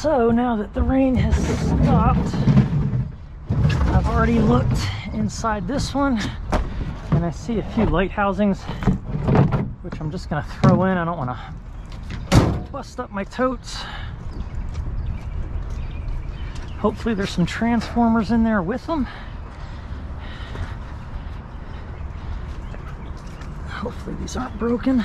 So now that the rain has stopped, I've already looked inside this one and I see a few light housings, which I'm just gonna throw in. I don't want to bust up my totes. Hopefully there's some transformers in there with them. Hopefully these aren't broken.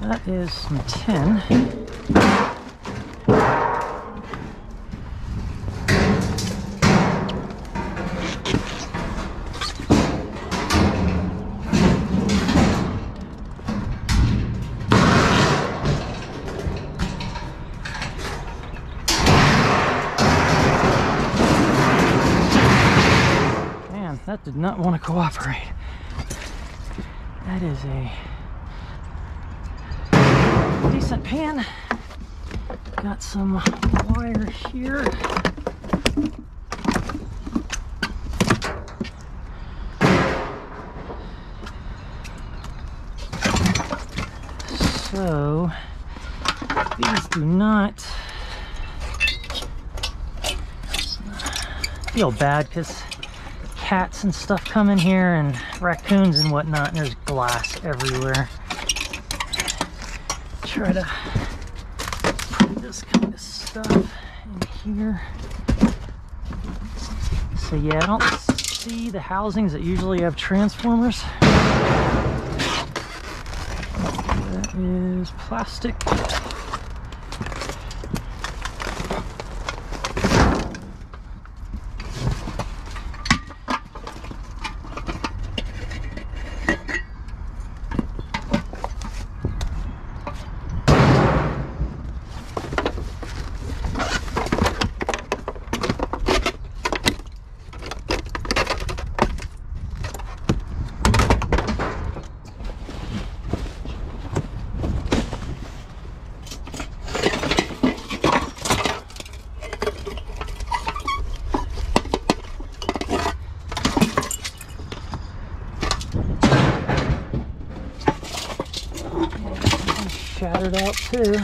That is some tin. Man, that did not want to cooperate. That is a decent pan. Got some wire here. So these do not feel bad because cats and stuff come in here and raccoons and whatnot, and there's glass everywhere. Try to put this kind of stuff in here. So yeah, I don't see the housings that usually have transformers. That is plastic. Shattered out too.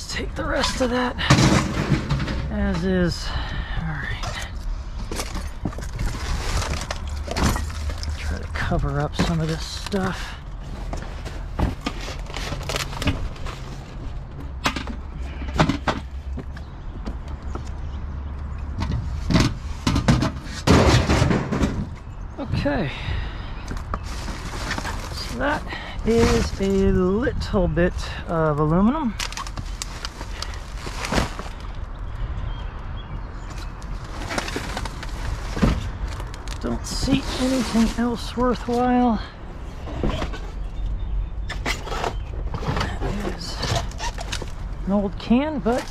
Take the rest of that as is. All right. Try to cover up some of this stuff. Okay. So that is a little bit of aluminum. Don't see anything else worthwhile. That is an old can, but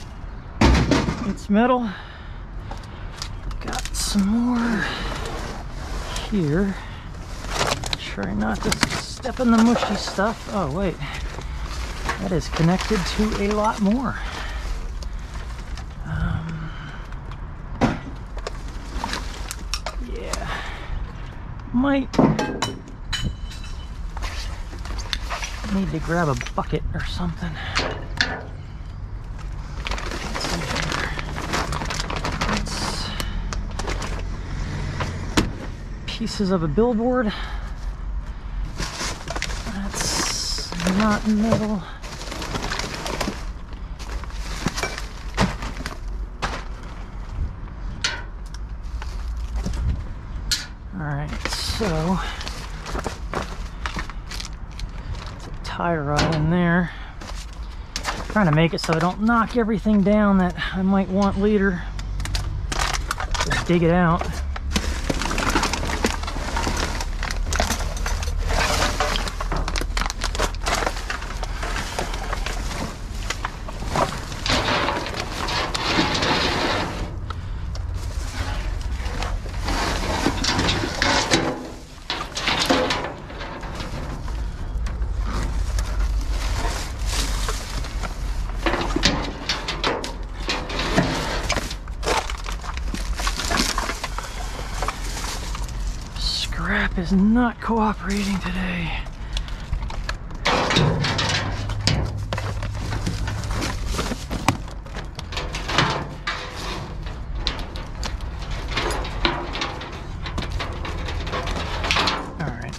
it's metal. Got some more here. Try not to step in the mushy stuff. Oh wait, that is connected to a lot more. Might need to grab a bucket or something. It's pieces of a billboard. That's not metal. So, it's a tie rod in there. Trying to make it so I don't knock everything down that I might want later. Just dig it out. Scrap is not cooperating today. Alright.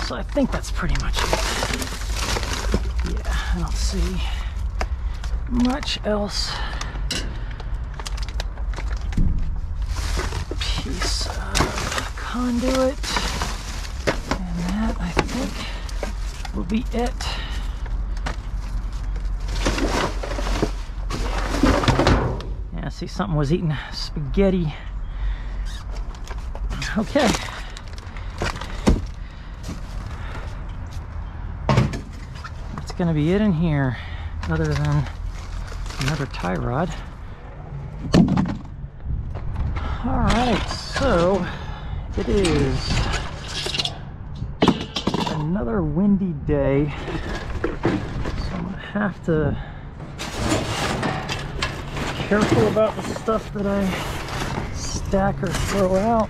So I think that's pretty much it. Yeah, I don't see much else. Piece of conduit, and that I think will be it. Yeah, I see something was eating spaghetti. Okay. That's gonna be it in here, other than another tie rod. Alright, so it is another windy day, so I'm gonna have to be careful about the stuff that I stack or throw out.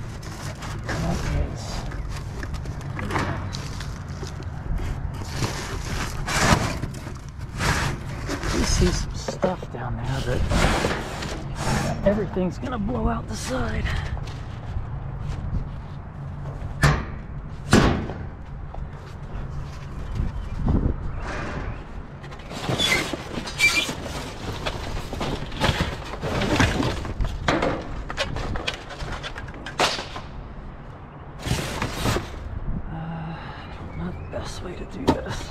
You see some stuff down there that everything's gonna blow out the side. Not the best way to do this.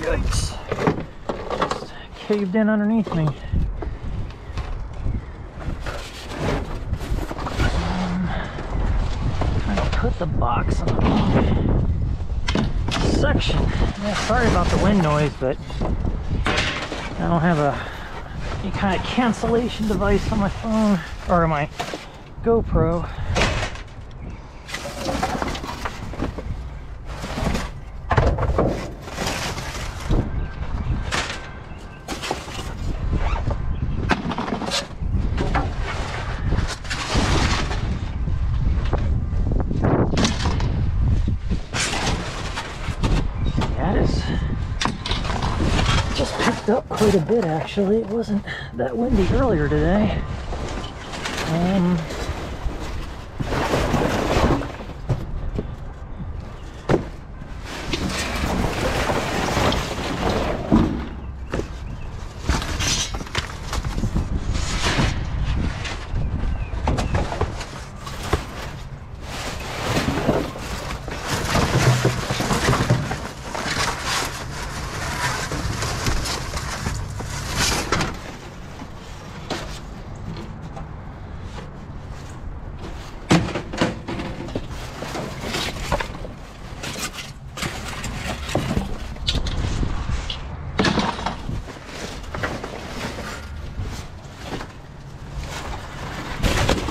Yikes. Just caved in underneath me. Trying to put the box on the wrong section. Yeah, sorry about the wind noise, but I don't have any kind of cancellation device on my phone or my GoPro. Up quite a bit actually. It wasn't that windy earlier today.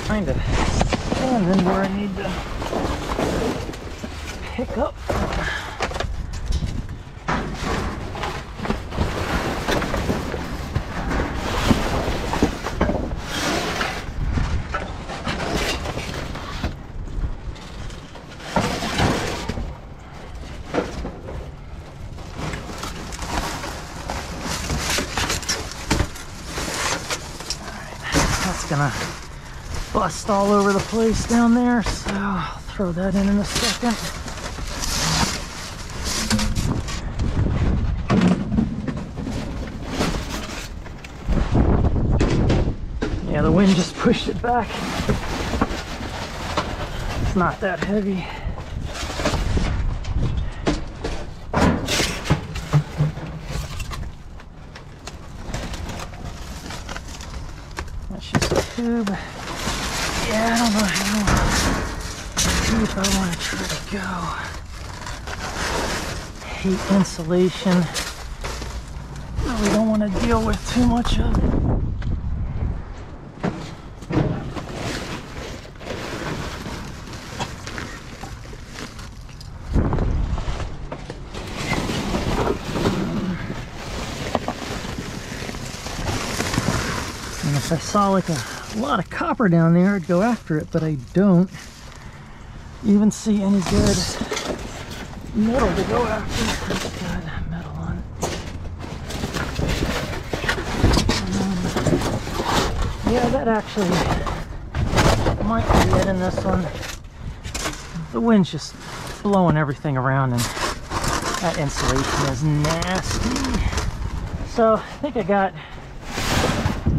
Kind of standing where I need to pick up. gonna bust all over the place down there, so I'll throw that in a second. Yeah, the wind just pushed it back. It's not that heavy. That's just a tube. Yeah, I don't know how deep I want to try to go. Hate insulation. Really don't want to deal with too much of it. And if I saw like a lot of copper down there, I'd go after it, but I don't even see any good metal to go after. That's good metal on it. Yeah, that actually might be it in this one. The wind's just blowing everything around, and that insulation is nasty. So I think I got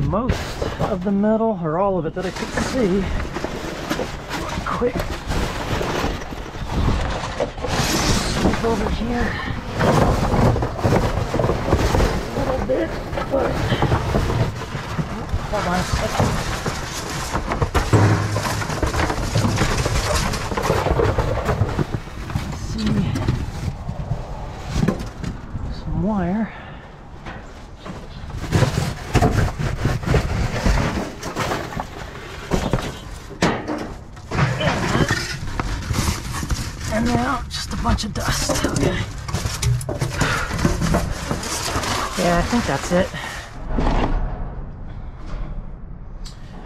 most of the metal, or all of it, that I could see. Quick sweep over here a little bit, but hold on a second. Let's see, some wire. And now just a bunch of dust. Okay. Yeah, I think that's it.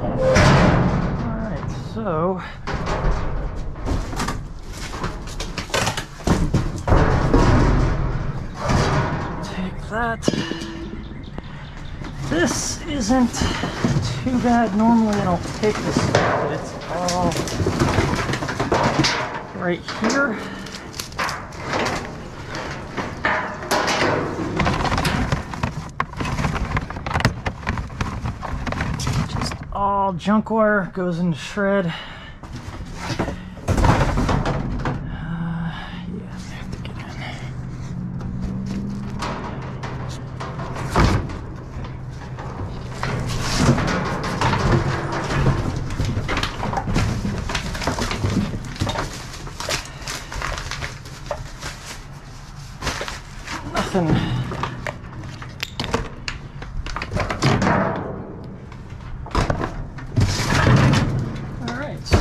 Alright, so take that. This isn't too bad. Normally I don't take this stuff, but it's all right here. Just all junk wire goes into shred. Yeah, I have to get in. Nothing. All right. So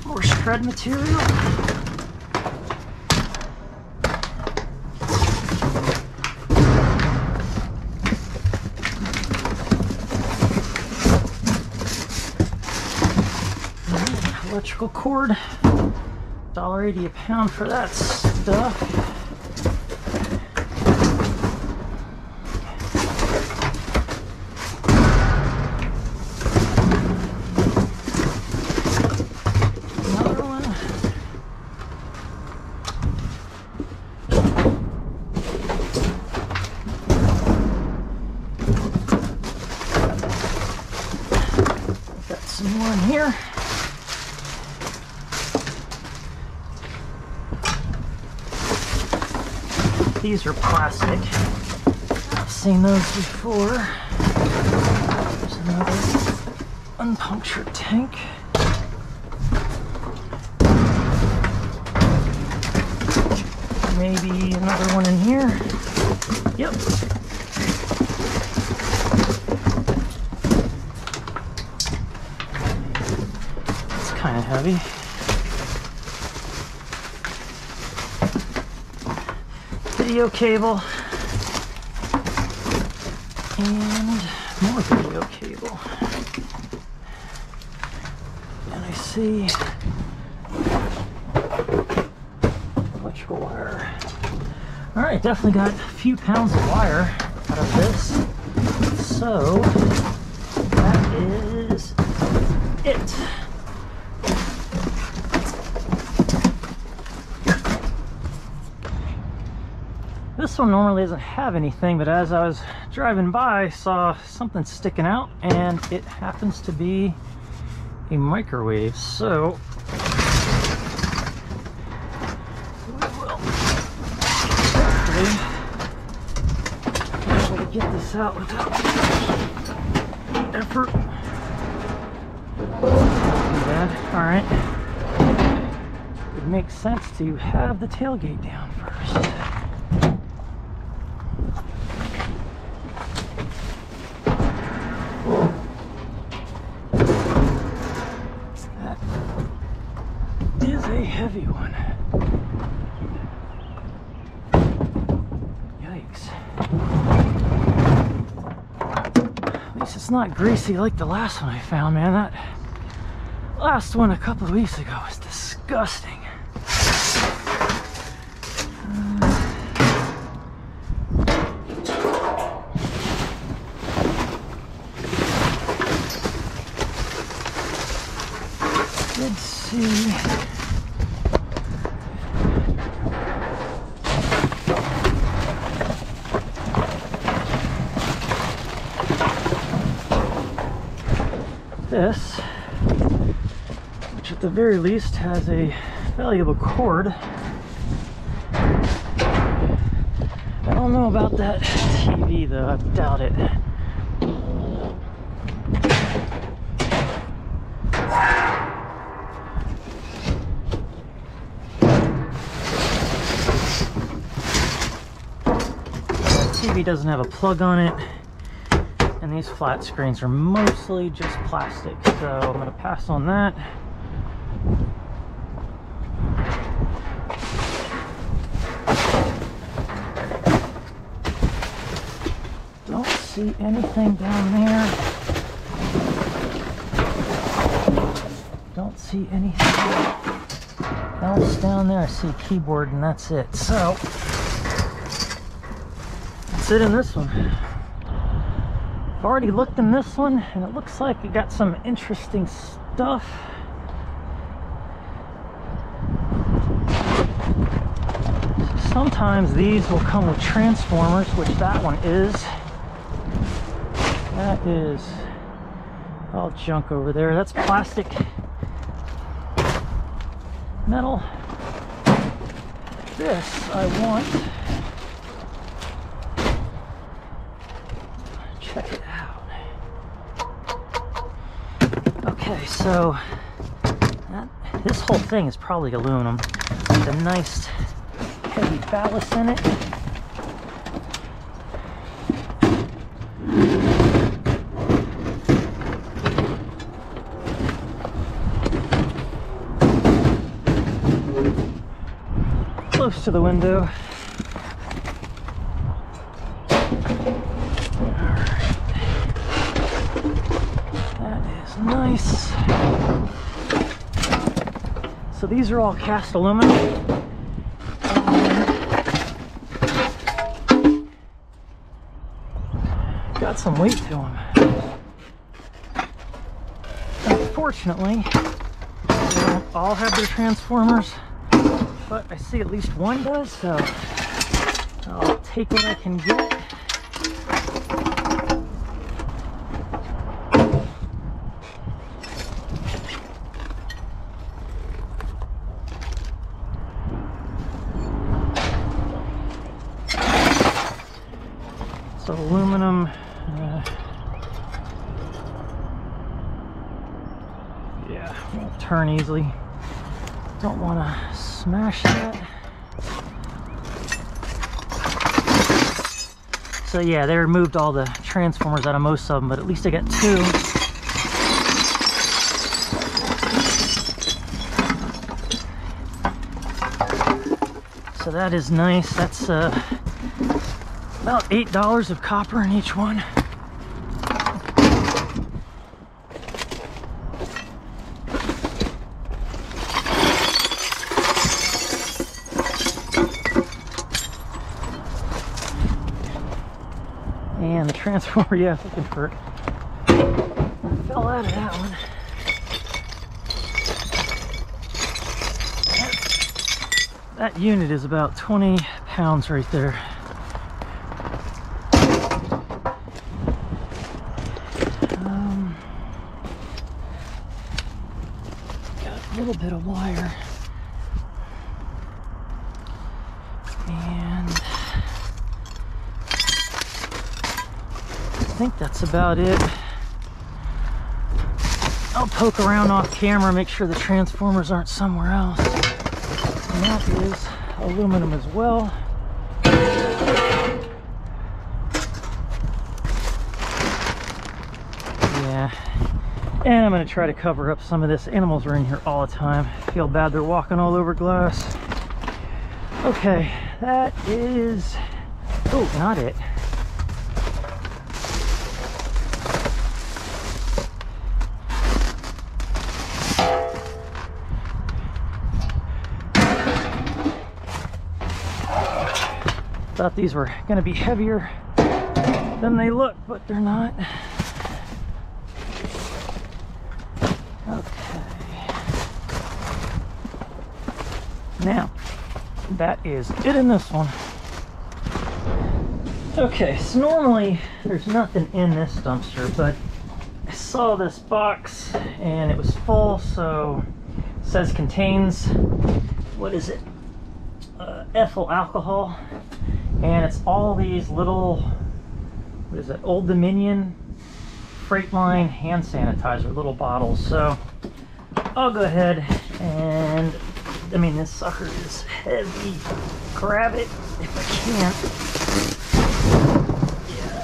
more shred material. Electrical cord, $1.80 a pound for that stuff. Another one. Got some more in here. These are plastic. I've seen those before. There's another unpunctured tank. Maybe another one in here. Yep. It's kind of heavy. Video cable and more video cable, and I see electrical wire All right, definitely got a few pounds of wire out of this. So that is it. This one normally doesn't have anything, but as I was driving by, I saw something sticking out, and it happens to be a microwave. So we will hopefully be able to get this out without effort. Not too bad. All right. It makes sense to have the tailgate down first. Heavy one. Yikes. At least it's not greasy like the last one I found, man. That last one a couple of weeks ago was disgusting. Let's see. This, which at the very least has a valuable cord. I don't know about that TV though, I doubt it. The TV doesn't have a plug on it. And these flat screens are mostly just plastic, so I'm going to pass on that. Don't see anything down there. Don't see anything else down there. I see a keyboard and that's it. So, that's it in this one. I've already looked in this one, and it looks like it got some interesting stuff. Sometimes these will come with transformers, which that one is. That is all junk over there. That's plastic. Metal. This I want. Check it out. Okay, so this whole thing is probably aluminum with a nice heavy ballast in it. Close to the window. Nice. So these are all cast aluminum. Got some weight to them. Unfortunately, they don't all have their transformers, but I see at least one does, so I'll take what I can get. So aluminum, yeah, won't turn easily. Don't want to smash that. So yeah, they removed all the transformers out of most of them, but at least I got two. So that is nice. That's about $8 of copper in each one. transformer. Yeah, looking for it. Fell out of that one. That unit is about 20 pounds right there. Got a little bit of wire. And I think that's about it. I'll poke around off camera, make sure the transformers aren't somewhere else. And that is aluminum as well. Yeah. And I'm going to try to cover up some of this. Animals are in here all the time. I feel bad they're walking all over glass. Okay, that is... oh, not it. Thought these were going to be heavier than they look, but they're not. Okay. Now, that is it in this one. Okay, so normally there's nothing in this dumpster, but I saw this box and it was full, so it says contains, what is it? Ethyl alcohol. And it's all these little, what is it, Old Dominion Freightliner hand sanitizer, little bottles. So I'll go ahead and, I mean, this sucker is heavy. Grab it if I can. Yeah,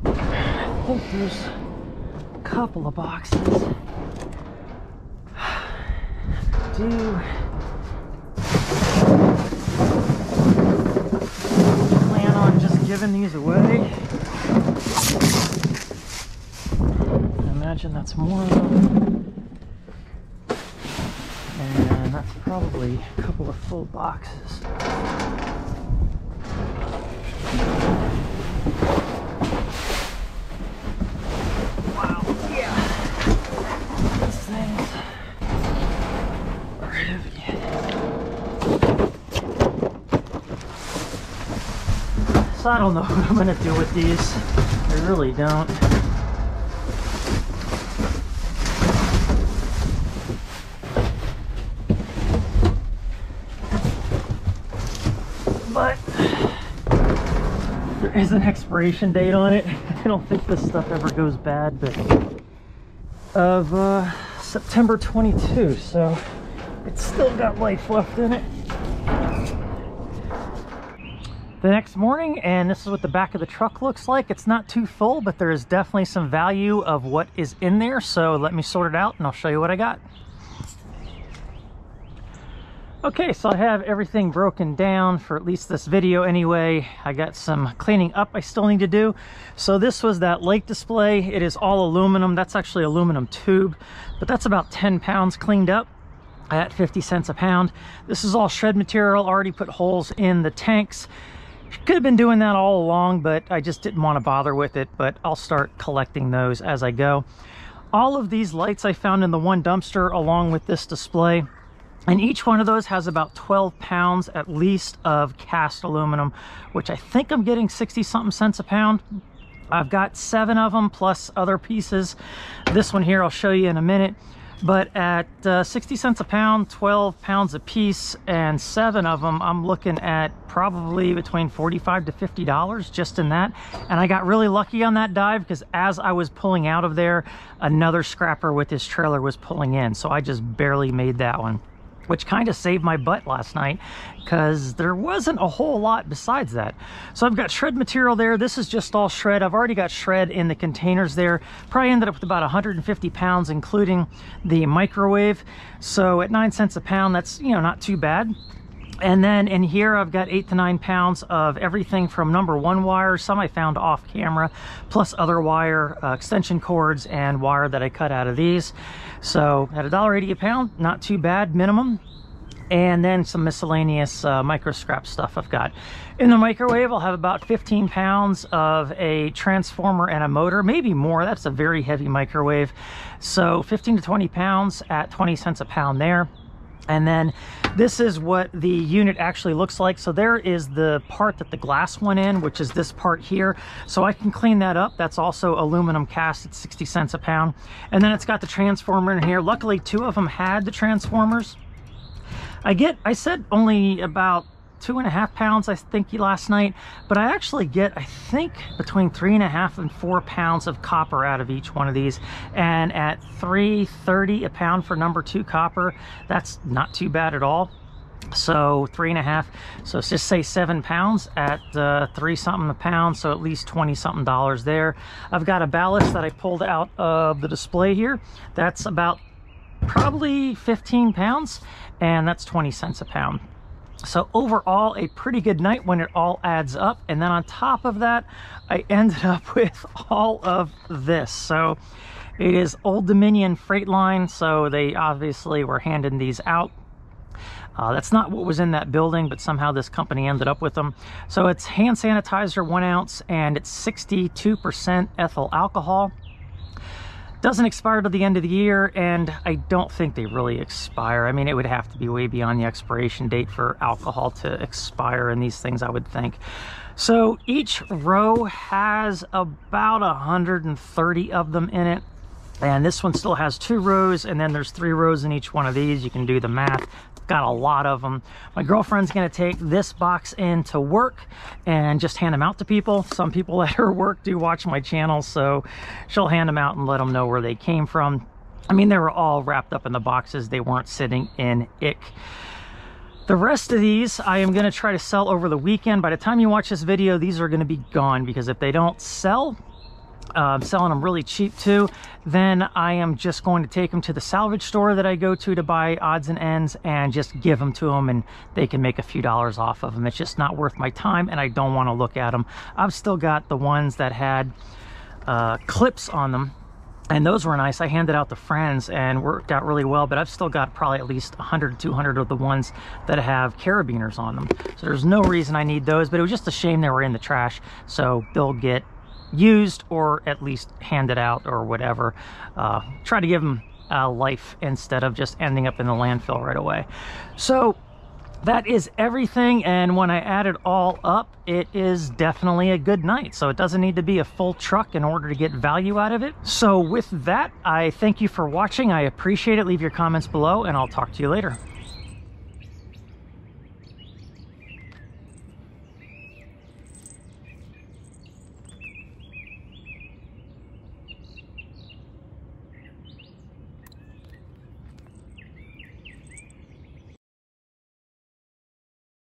I think there's a couple of boxes. Plan on just giving these away. I imagine that's more of them. And that's probably a couple of full boxes. Wow, yeah. These things are heavy. So I don't know what I'm going to do with these. I really don't. But there is an expiration date on it. I don't think this stuff ever goes bad, but of September 22, so it's still got life left in it. The next morning, and this is what the back of the truck looks like. It's not too full, but there is definitely some value of what is in there. So let me sort it out and I'll show you what I got. Okay, so I have everything broken down for at least this video anyway. I got some cleaning up I still need to do. So this was that light display. It is all aluminum. That's actually aluminum tube, but that's about 10 pounds cleaned up at 50 cents a pound. This is all shred material, already put holes in the tanks. Could have been doing that all along, but I just didn't want to bother with it, but I'll start collecting those as I go. All of these lights I found in the one dumpster along with this display, and each one of those has about 12 pounds at least of cast aluminum, which I think I'm getting 60 something cents a pound. I've got 7 of them plus other pieces. This one here I'll show you in a minute. But at 60 cents a pound, 12 pounds a piece, and 7 of them, I'm looking at probably between $45 to $50 just in that. And I got really lucky on that dive because as I was pulling out of there, another scrapper with his trailer was pulling in. So I just barely made that one, which kind of saved my butt last night because there wasn't a whole lot besides that. So I've got shred material there. This is just all shred. I've already got shred in the containers there. Probably ended up with about 150 pounds, including the microwave. So at 9 cents a pound, that's, you know, not too bad. And then in here, I've got 8 to 9 pounds of everything from #1 wire, some I found off camera, plus other wire, extension cords, and wire that I cut out of these. So at $1.80 a pound, not too bad minimum. and then some miscellaneous micro scrap stuff I've got. In the microwave, I'll have about 15 pounds of a transformer and a motor, maybe more. That's a very heavy microwave. So 15 to 20 pounds at 20 cents a pound there. And then this is what the unit actually looks like. So there is the part that the glass went in, which is this part here. So I can clean that up. That's also aluminum cast at 60 cents a pound. And then it's got the transformer in here. Luckily, 2 of them had the transformers. I said only about 2.5 pounds, I think, last night, but I actually get, I think, between 3.5 and 4 pounds of copper out of each one of these. And at $3.30 a pound for number 2 copper, that's not too bad at all. So 3.5, so let's just say 7 pounds at 3 something a pound, so at least 20 something dollars there. I've got a ballast that I pulled out of the display here. That's about probably 15 pounds, and that's 20 cents a pound. So overall, a pretty good night when it all adds up. And then on top of that, I ended up with all of this. So it is Old Dominion Freight Line, so they obviously were handing these out. That's not what was in that building, but somehow this company ended up with them. So it's hand sanitizer, 1 ounce, and it's 62% ethyl alcohol. Doesn't expire to the end of the year, and I don't think they really expire. I mean, it would have to be way beyond the expiration date for alcohol to expire in these things, I would think. So each row has about 130 of them in it, and this one still has 2 rows, and then there's 3 rows in each one of these. You can do the math. Got a lot of them. My girlfriend's gonna take this box into work and just hand them out to people. Some people at her work do watch my channel, so she'll hand them out and let them know where they came from. I mean, they were all wrapped up in the boxes. They weren't sitting in ick. The rest of these I am going to try to sell over the weekend. By the time you watch this video, these are going to be gone, because if they don't sell, I'm selling them really cheap too, then I am just going to take them to the salvage store that I go to buy odds and ends, and just give them to them, and they can make a few dollars off of them. It's just not worth my time, and I don't want to look at them. I've still got the ones that had clips on them, and those were nice. I handed out to friends and worked out really well, but I've still got probably at least 100 to 200 of the ones that have carabiners on them. So there's no reason I need those, but it was just a shame they were in the trash, so they'll get used or at least handed out or whatever. Try to give them life instead of just ending up in the landfill right away. So that is everything, and when I add it all up, it is definitely a good night. So it doesn't need to be a full truck in order to get value out of it. So with that, I thank you for watching. I appreciate it. Leave your comments below, and I'll talk to you later.